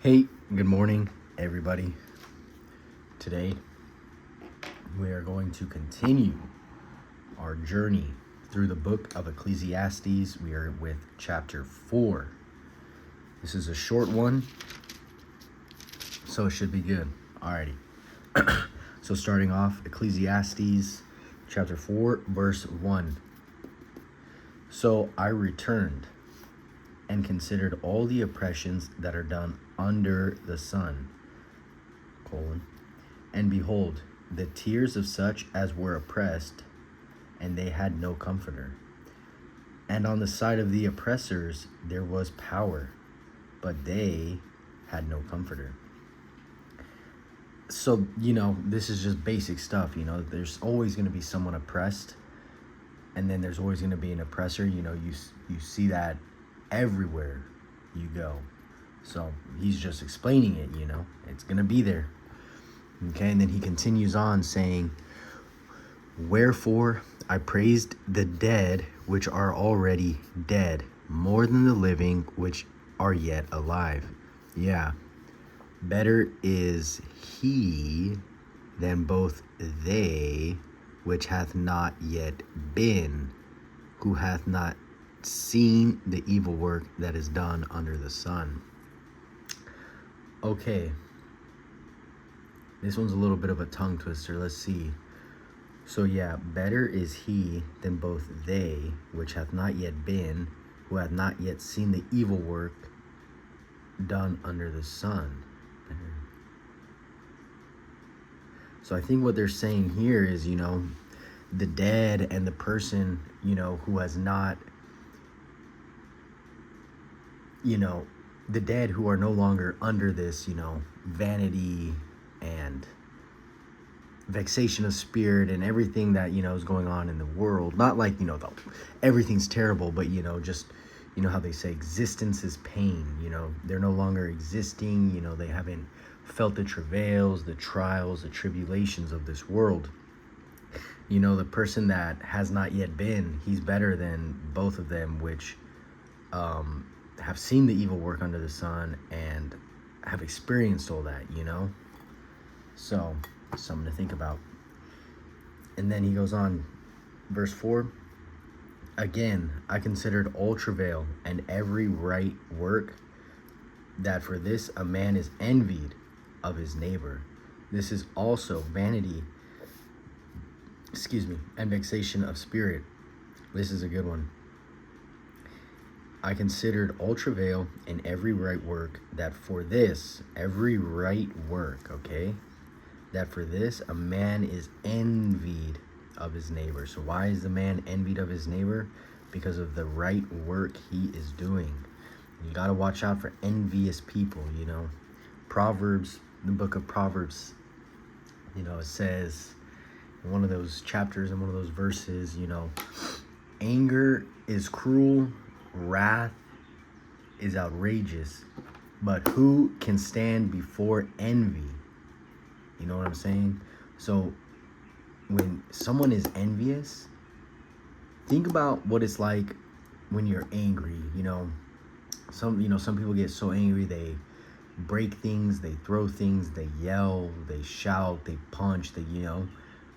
Hey, good morning, everybody. Today, we are going to continue our journey through the book of Ecclesiastes. We are with chapter 4. This is a short one, so it should be good. Alrighty. So starting off, Ecclesiastes chapter 4, verse 1. So I returned and considered all the oppressions that are done under the sun, and behold, the tears of such as were oppressed, and they had no comforter. And on the side of the oppressors there was power, but they had no comforter. So, this is just basic stuff. There's always going to be someone oppressed, and then there's always going to be an oppressor. You see that everywhere you go. So he's just explaining it, it's going to be there. Okay, and then he continues on saying, wherefore I praised the dead which are already dead, more than the living which are yet alive. Yeah, better is he than both they which hath not yet been, who hath not seen the evil work that is done under the sun. Okay, this one's a little bit of a tongue twister. Let's see. So yeah, better is he than both they which hath not yet been, who hath not yet seen the evil work done under the sun. So I think what they're saying here is, the dead and the person, who has not, the dead who are no longer under this, vanity and vexation of spirit and everything that, is going on in the world. Not like, everything's terrible, but, just, how they say existence is pain. They're no longer existing. They haven't felt the travails, the trials, the tribulations of this world. The person that has not yet been, he's better than both of them, which have seen the evil work under the sun and have experienced all that, So, something to think about. And then he goes on, verse 4. Again, I considered all travail and every right work, that for this a man is envied of his neighbor. This is also vanity, and vexation of spirit. This is a good one. I considered all travail and every right work, that for this, every right work, okay, that for this a man is envied of his neighbor. So why is the man envied of his neighbor? Because of the right work he is doing. You got to watch out for envious people, Proverbs, the book of Proverbs, it says in one of those chapters, in one of those verses, anger is cruel, wrath is outrageous, but who can stand before envy? You know what I'm saying? So when someone is envious, think about what it's like when you're angry. Some people get so angry they break things, they throw things, they yell, they shout, they punch,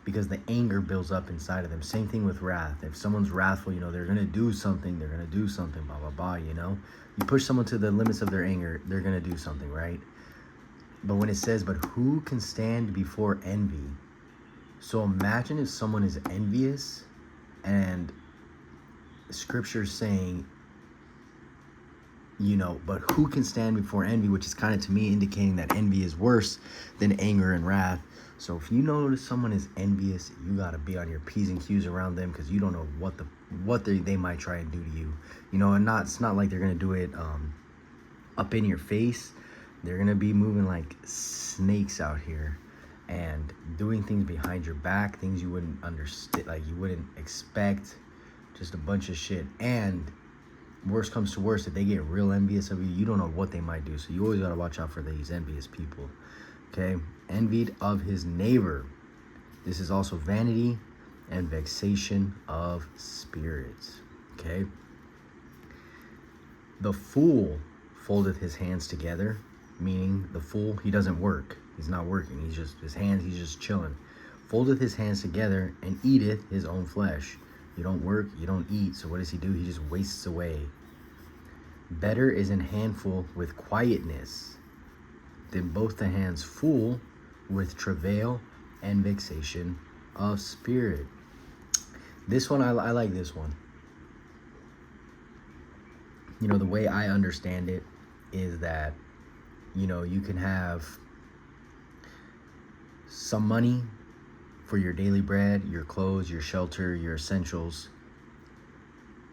because the anger builds up inside of them. Same thing with wrath. If someone's wrathful, they're going to do something, blah, blah, blah, You push someone to the limits of their anger, they're going to do something, right? But when it says, but who can stand before envy? So imagine if someone is envious and scripture's saying, but who can stand before envy, which is kind of to me indicating that envy is worse than anger and wrath. So if you notice someone is envious, you got to be on your P's and Q's around them, because you don't know what they might try and do to you. And it's not like they're going to do it up in your face. They're going to be moving like snakes out here and doing things behind your back, things you wouldn't understand, like you wouldn't expect, just a bunch of shit. And worst comes to worst, if they get real envious of you, you don't know what they might do. So you always got to watch out for these envious people. Okay, envied of his neighbor. This is also vanity and vexation of spirits. Okay, the fool foldeth his hands together, meaning the fool, he doesn't work. He's not working. He's just, he's just chilling. Foldeth his hands together and eateth his own flesh. You don't work, you don't eat. So what does he do? He just wastes away. Better is an handful with quietness than both the hands full with travail and vexation of spirit. This one, I like this one. You know, the way I understand it is that, you know, you can have some money for your daily bread, your clothes, your shelter, your essentials,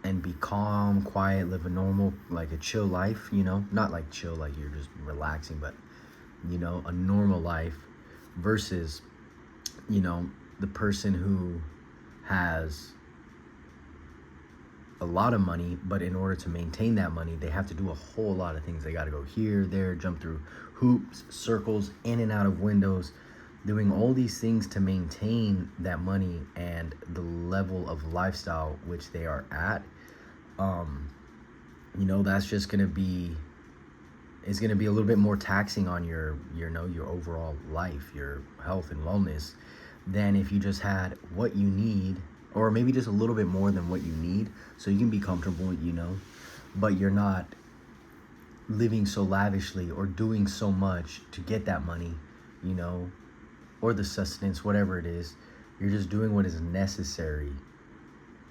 and be calm, quiet, live a normal, like a chill life, you know, not like chill, like you're just relaxing, but, you know, a normal life versus, you know, the person who has a lot of money, but in order to maintain that money, they have to do a whole lot of things. They got to go here, there, jump through hoops, circles, in and out of windows, doing all these things to maintain that money and the level of lifestyle which they are at. You know, that's just going to be, it's going to be a little bit more taxing on your overall life, your health and wellness, than if you just had what you need, or maybe just a little bit more than what you need, so you can be comfortable, you know, but you're not living so lavishly or doing so much to get that money, you know, or the sustenance, whatever it is. You're just doing what is necessary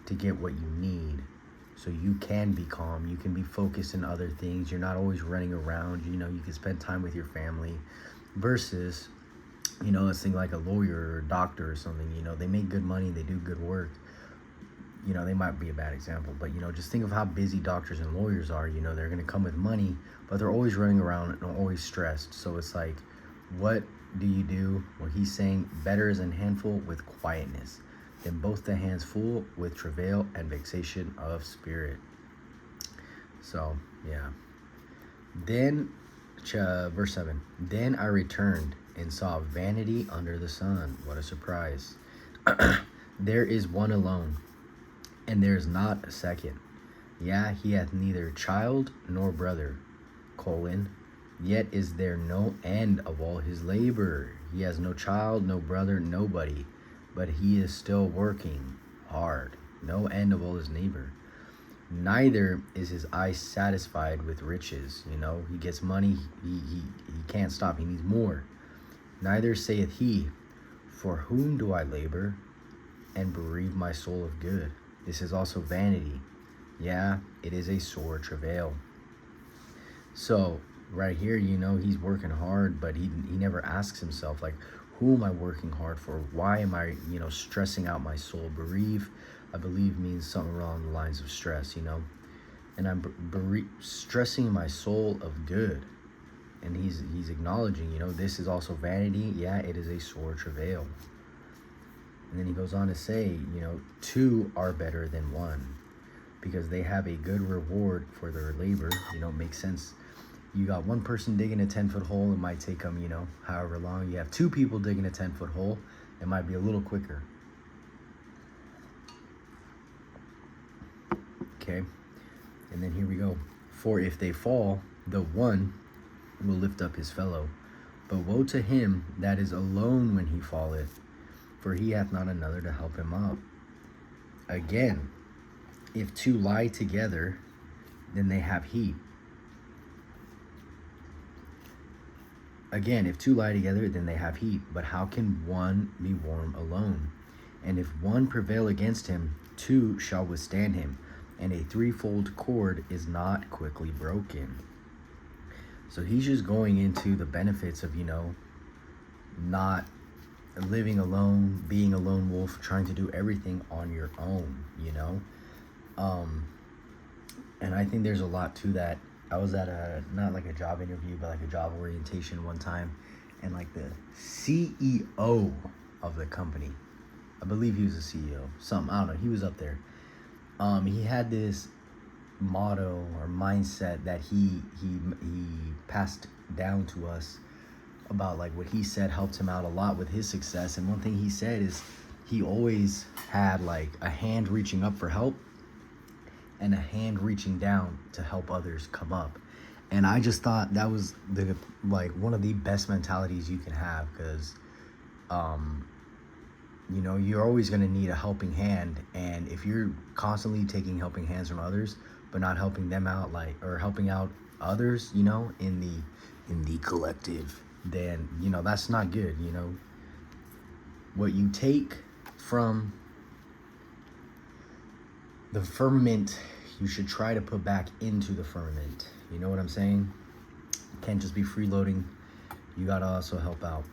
to get what you need, so you can be calm, you can be focused in other things. You're not always running around, you know, you can spend time with your family. Versus, you know, let's think like a lawyer or a doctor or something. You know, they make good money, they do good work. You know, they might be a bad example, but, you know, just think of how busy doctors and lawyers are. You know, they're going to come with money, but they're always running around and always stressed. So it's like, what do you do? Well, he's saying, better is an handful with quietness than both the hands full with travail and vexation of spirit. So, yeah. Then, verse 7, then I returned and saw vanity under the sun. What a surprise. There is one alone, and there is not a second. Yeah, he hath neither child nor brother, yet is there no end of all his labor. He has no child, no brother, nobody, but he is still working hard. No end of all his labor. Neither is his eye satisfied with riches. You know, he gets money, he can't stop, he needs more. Neither saith he, for whom do I labor and bereave my soul of good? This is also vanity. Yeah, it is a sore travail. So right here, you know, he's working hard, but he never asks himself, like, who am I working hard for? Why am I, you know, stressing out my soul? Bereave, I believe, means something along the lines of stress, you know. And I'm stressing my soul of good. And he's acknowledging, you know, this is also vanity. Yeah, it is a sore travail. And then he goes on to say, you know, two are better than one, because they have a good reward for their labor. You know, it makes sense. You got one person digging a 10-foot hole, it might take them, you know, however long. You have two people digging a 10-foot hole, it might be a little quicker. Okay, and then here we go. For if they fall, the one will lift up his fellow. But woe to him that is alone when he falleth, for he hath not another to help him up. Again, if two lie together, then they have heat. Again, if two lie together, then they have heat. But how can one be warm alone? And if one prevail against him, two shall withstand him. And a threefold cord is not quickly broken. So he's just going into the benefits of, you know, not living alone, being a lone wolf, trying to do everything on your own, you know. And I think there's a lot to that. I was at not like a job interview, but like a job orientation one time, and like the CEO of the company, I believe he was a CEO, something, I don't know, he was up there. He had this motto or mindset that he passed down to us about, like, what he said helped him out a lot with his success. And one thing he said is he always had like a hand reaching up for help and a hand reaching down to help others come up. And I just thought that was one of the best mentalities you can have, because you're always going to need a helping hand, and if you're constantly taking helping hands from others but not helping them out, or helping out others, in the collective, then that's not good. What you take from the firmament, you should try to put back into the firmament. You know what I'm saying? You can't just be freeloading. You gotta also help out.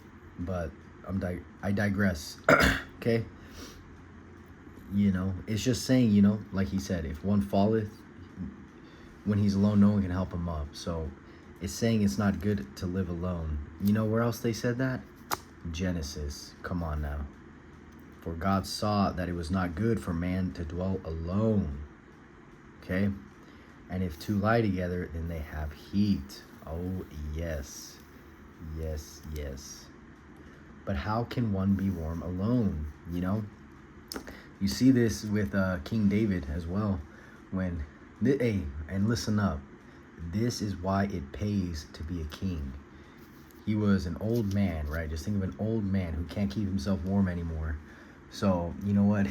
But I digress. Okay? It's just saying, like he said, if one falleth, when he's alone, no one can help him up. So it's saying it's not good to live alone. You know where else they said that? Genesis. Come on now. For God saw that it was not good for man to dwell alone. Okay? And if two lie together, then they have heat. Oh, yes. Yes, yes. But how can one be warm alone? You see this with King David as well. And listen up. This is why it pays to be a king. He was an old man, right? Just think of an old man who can't keep himself warm anymore. So you know what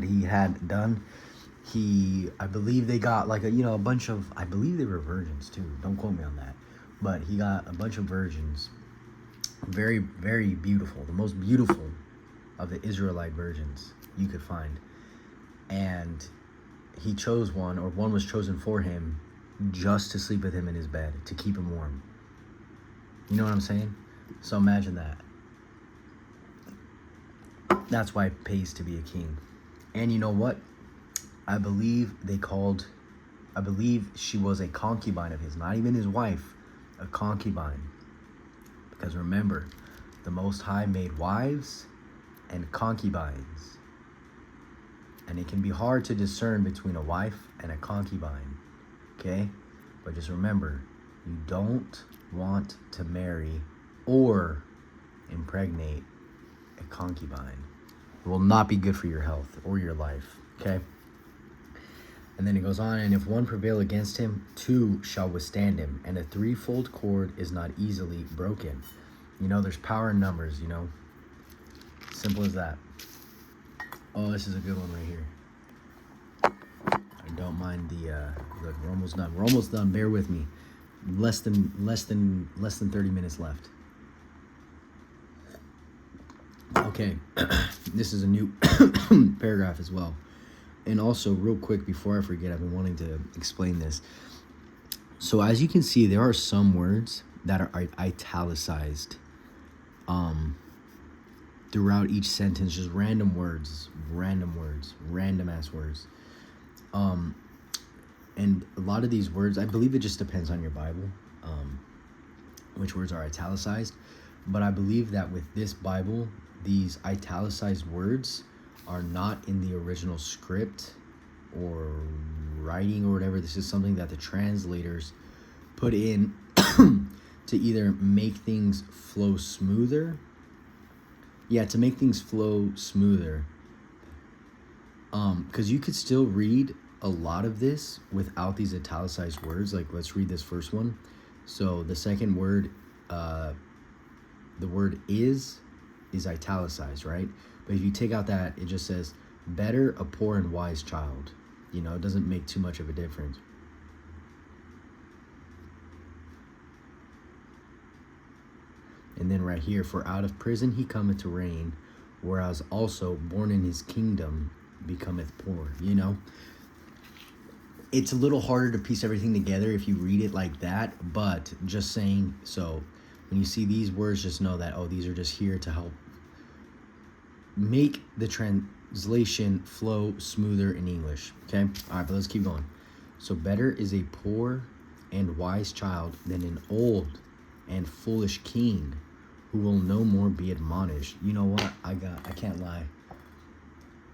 he had done? I believe they got a bunch of, I believe they were virgins too. Don't quote me on that. But he got a bunch of virgins, very, very beautiful, the most beautiful of the Israelite virgins you could find. And he chose one, or one was chosen for him, just to sleep with him in his bed, to keep him warm. You know what I'm saying? So imagine that. That's why it pays to be a king. And you know what? I believe she was a concubine of his, not even his wife, a concubine. Because remember, the Most High made wives and concubines. And it can be hard to discern between a wife and a concubine. Okay? But just remember, you don't want to marry or impregnate a concubine. It will not be good for your health or your life. Okay? And then it goes on, and if one prevail against him, two shall withstand him, and a threefold cord is not easily broken. There's power in numbers, Simple as that. Oh, this is a good one right here. I don't mind the, look, we're almost done. We're almost done. Bear with me. Less than 30 minutes left. Okay. This is a new paragraph as well. And also, real quick, before I forget, I've been wanting to explain this. So as you can see, there are some words that are italicized throughout each sentence, just random ass words. And a lot of these words, I believe it just depends on your Bible, which words are italicized. But I believe that with this Bible, these italicized words are not in the original script or writing or whatever. This is something that the translators put in to either make things flow smoother. Yeah, to make things flow smoother. Because you could still read a lot of this without these italicized words. Like, let's read this first one. So the second word, the word is italicized, right? But if you take out that, it just says, better a poor and wise child. It doesn't make too much of a difference. And then right here, for out of prison he cometh to reign, whereas also born in his kingdom becometh poor. It's a little harder to piece everything together if you read it like that, but just saying, so when you see these words, just know that, these are just here to help make the translation flow smoother in English. Okay? All right, but let's keep going. So better is a poor and wise child than an old and foolish king who will no more be admonished. You know what? I can't lie.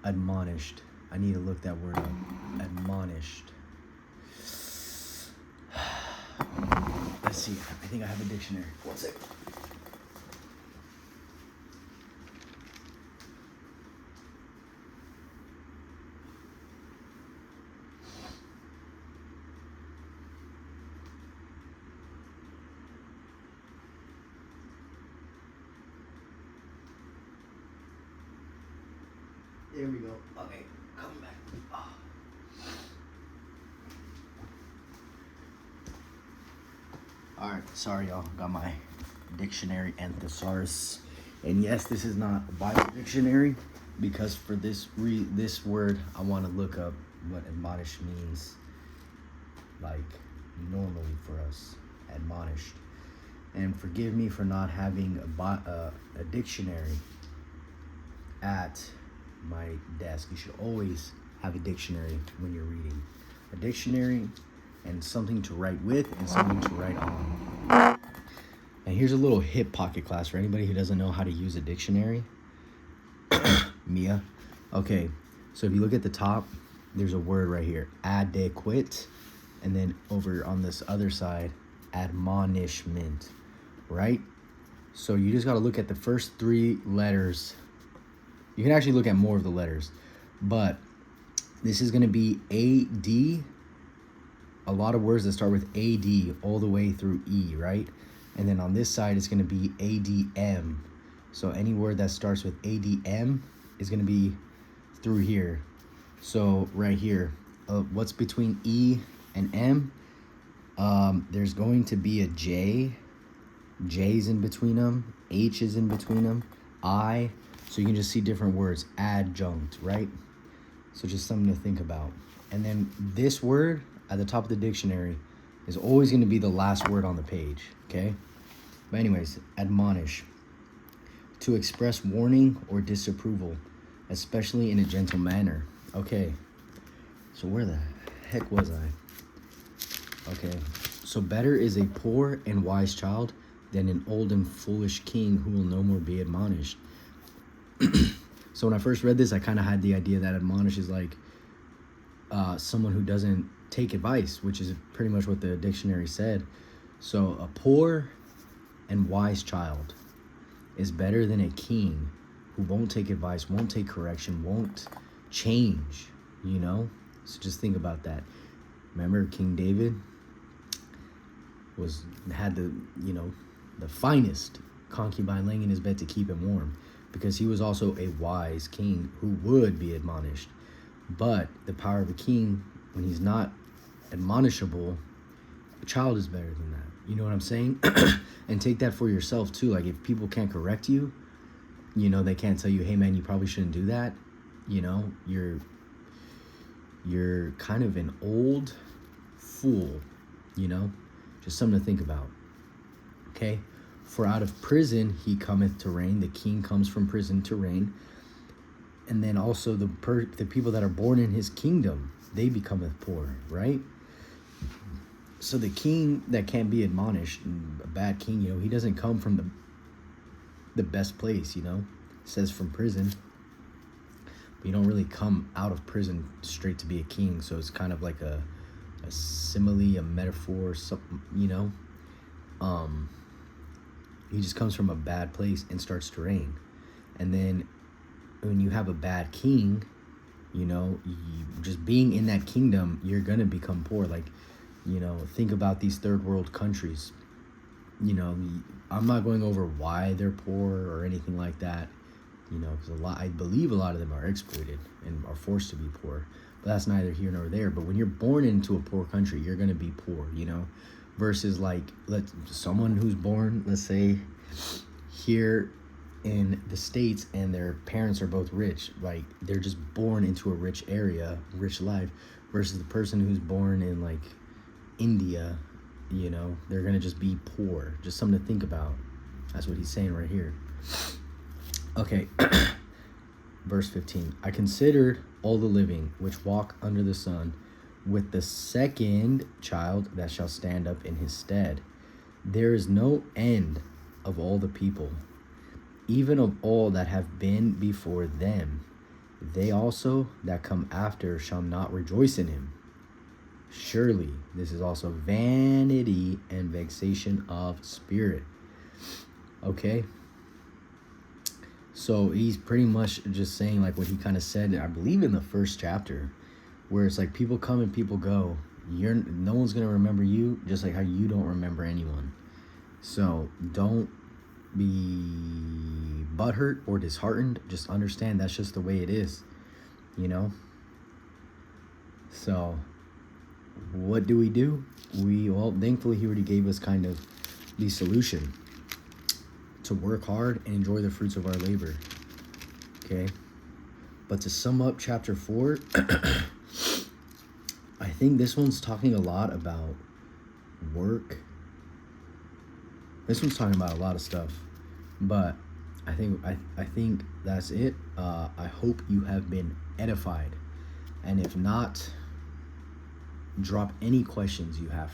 Admonished. I need to look that word up. Admonished. Let's see. I think I have a dictionary. One second. There we go. Okay, coming back. Oh. Alright, sorry y'all. Got my dictionary and thesaurus. And yes, this is not a Bible dictionary, because for this word, I want to look up what admonish means, like normally for us, admonished. And forgive me for not having a dictionary at my desk. You should always have a dictionary when you're reading. A dictionary and something to write with and something to write on. And here's a little hip pocket class for anybody who doesn't know how to use a dictionary. Mia. Okay, so if you look at the top, there's a word right here, adequate. And then over on this other side, admonishment, right? So you just got to look at the first three letters. You can actually look at more of the letters, but this is going to be A-D. A lot of words that start with AD all the way through E, right? And then on this side, it's going to be ADM. So any word that starts with ADM is going to be through here. So right here, what's between E and M? There's going to be a J. J's in between them. H is in between them. I. So you can just see different words. Adjunct, right? So just something to think about. And then this word at the top of the dictionary is always going to be the last word on the page, okay? But anyways, admonish. To express warning or disapproval, especially in a gentle manner. Okay, so where the heck was I? Okay, so better is a poor and wise child than an old and foolish king who will no more be admonished. So when I first read this, I kind of had the idea that admonish is like someone who doesn't take advice, which is pretty much what the dictionary said. So a poor and wise child is better than a king who won't take advice, won't take correction, won't change, you know? So just think about that. Remember King David had the finest concubine laying in his bed to keep him warm, because he was also a wise king who would be admonished. But the power of a king, when he's not admonishable, a child is better than that. You know what I'm saying? And take that for yourself too. Like if people can't correct you, you know, they can't tell you, hey man, you probably shouldn't do that. You know, you're kind of an old fool, you know, just something to think about. Okay. For out of prison he cometh to reign. The king comes from prison to reign. And then also the people that are born in his kingdom, they becometh poor, right? So the king that can't be admonished, a bad king, you know, he doesn't come from the best place, you know. It says from prison. But you don't really come out of prison straight to be a king. So it's kind of like a simile, a metaphor, something, you know. He just comes from a bad place and starts to reign. And then when you have a bad king, you know, just being in that kingdom, you're going to become poor. Like, you know, think about these third world countries. You know, I'm not going over why they're poor or anything like that, you know, because I believe a lot of them are exploited and are forced to be poor. But that's neither here nor there. But when you're born into a poor country, you're going to be poor, you know, versus like someone who's born, let's say, here in the States and their parents are both rich. Like they're just born into a rich area, rich life, versus the person who's born in like India, you know, they're gonna just be poor. Just something to think about. That's what he's saying right here. Okay. Verse 15. I considered all the living which walk under the sun, with the second child that shall stand up in his stead. There is no end of all the people, even of all that have been before them. They also that come after shall not rejoice in him. Surely this is also vanity and vexation of spirit. Okay. So he's pretty much just saying like what he kind of said, I believe in the first chapter, where it's like people come and people go. No one's going to remember you, just like how you don't remember anyone. So don't be butthurt or disheartened. Just understand that's just the way it is. you know? So what do? Well, thankfully he already gave us kind of the solution to work hard and enjoy the fruits of our labor. Okay? But to sum up chapter 4, I think this one's talking a lot about work. This one's talking about a lot of stuff. But I think that's it. I hope you have been edified. And if not, drop any questions you have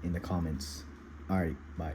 in the comments. All right, bye.